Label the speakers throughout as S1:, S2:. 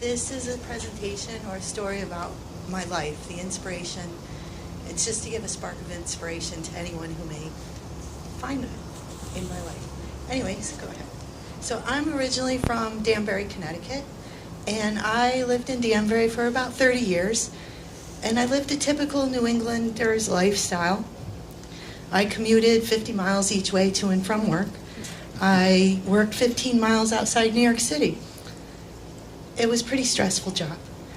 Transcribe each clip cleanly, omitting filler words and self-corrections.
S1: This is a presentation or a story about my life, the inspiration. It's just to give a spark of inspiration to anyone who may find it in my life. Anyways, go ahead. So I'm originally from Danbury, Connecticut, and I lived in Danbury for about 30 years, and I lived a typical New Englander's lifestyle. I commuted 50 miles each way to and from work. I worked 15 miles outside New York City. It was a pretty stressful job.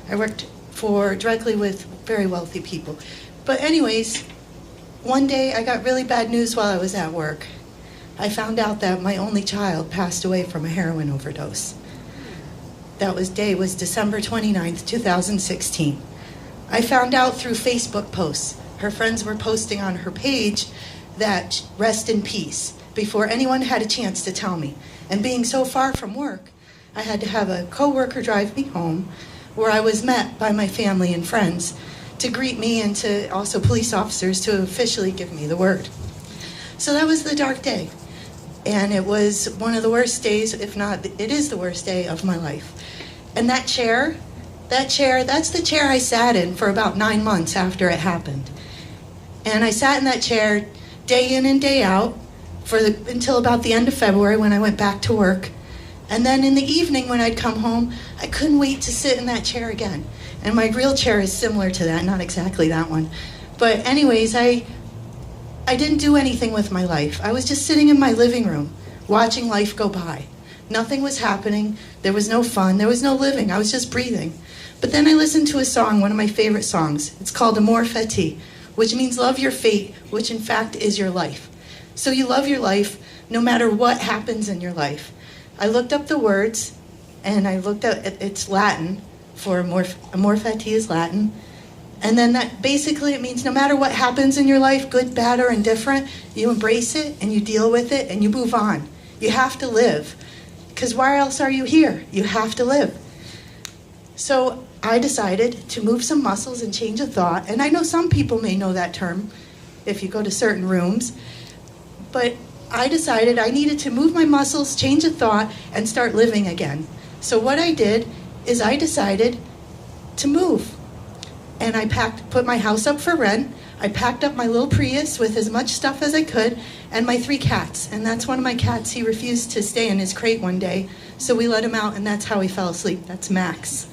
S1: I worked directly with very wealthy people. But anyways, one day I got really bad news while I was at work. I found out that my only child passed away from a heroin overdose. That day was December 29th, 2016. I found out through Facebook posts. Her friends were posting on her page that rest in peace before anyone had a chance to tell me. And being so far from work, I had to have a coworker drive me home, where I was met by my family and friends to greet me, and to also police officers to officially give me the word. So that was the dark day. And it was one of the worst days, if not, it is the worst day of my life. And that chair, that's the chair I sat in for about 9 months after it happened. And I sat in that chair day in and day out until about the end of February, when I went back to work. And then in the evening when I'd come home, I couldn't wait to sit in that chair again. And my real chair is similar to that, not exactly that one. But anyways, I didn't do anything with my life. I was just sitting in my living room, watching life go by. Nothing was happening. There was no fun. There was no living. I was just breathing. But then I listened to a song, one of my favorite songs. It's called Amor Fati, which means love your fate, which in fact is your life. So you love your life no matter what happens in your life. I looked up the words, and I looked up, it's Latin, for Amor Fati is Latin. And then that basically it means no matter what happens in your life, good, bad, or indifferent, you embrace it and you deal with it and you move on. You have to live. Because why else are you here? You have to live. So I decided to move some muscles and change a thought. And I know some people may know that term if you go to certain rooms. But I decided I needed to move my muscles, change a thought, and start living again. So what I did is I decided to move. And I put my house up for rent. I packed up my little Prius with as much stuff as I could, and my 3 cats. And that's one of my cats. He refused to stay in his crate one day, so we let him out, and that's how he fell asleep. That's Max.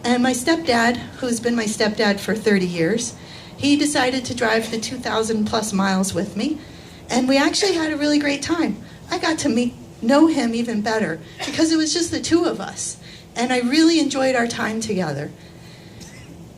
S1: And my stepdad, who's been my stepdad for 30 years, he decided to drive the 2,000 plus miles with me. And we actually had a really great time. I got to know him even better because it was just the 2 of us. And I really enjoyed our time together.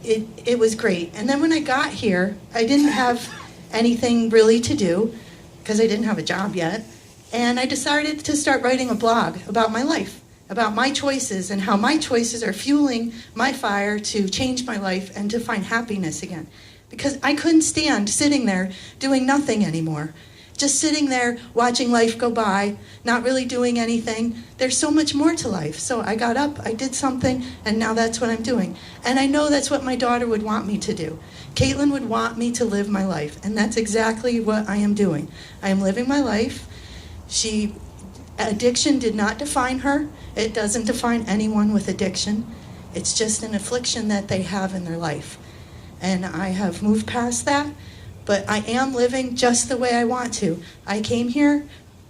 S1: It was great. And then when I got here, I didn't have anything really to do because I didn't have a job yet. And I decided to start writing a blog about my life, about my choices and how my choices are fueling my fire to change my life and to find happiness again. Because I couldn't stand sitting there doing nothing anymore. Just sitting there watching life go by, not really doing anything. There's so much more to life. So I got up, I did something, and now that's what I'm doing. And I know that's what my daughter would want me to do. Caitlin would want me to live my life, and that's exactly what I am doing. I am living my life. Addiction did not define her. It doesn't define anyone with addiction. It's just an affliction that they have in their life. And I have moved past that. But I am living just the way I want to. I came here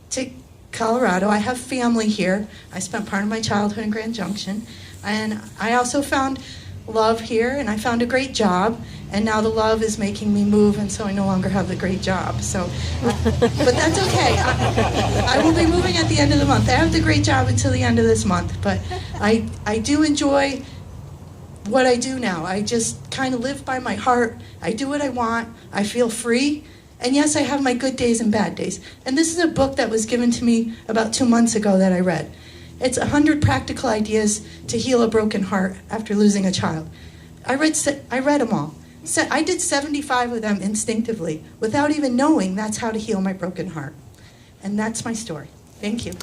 S1: to Colorado. I have family here. I spent part of my childhood in Grand Junction. And I also found love here, and I found a great job. And now the love is making me move, and so I no longer have the great job. So, but that's okay. I will be moving at the end of the month. I have the great job until the end of this month. But I do enjoy what I do now. I just kind of live by my heart. I do what I want. I feel free. And yes, I have my good days and bad days. And this is a book that was given to me about 2 months ago that I read. It's 100 practical ideas to heal a broken heart after losing a child. I read them all. I did 75 of them instinctively without even knowing that's how to heal my broken heart. And that's my story. Thank you.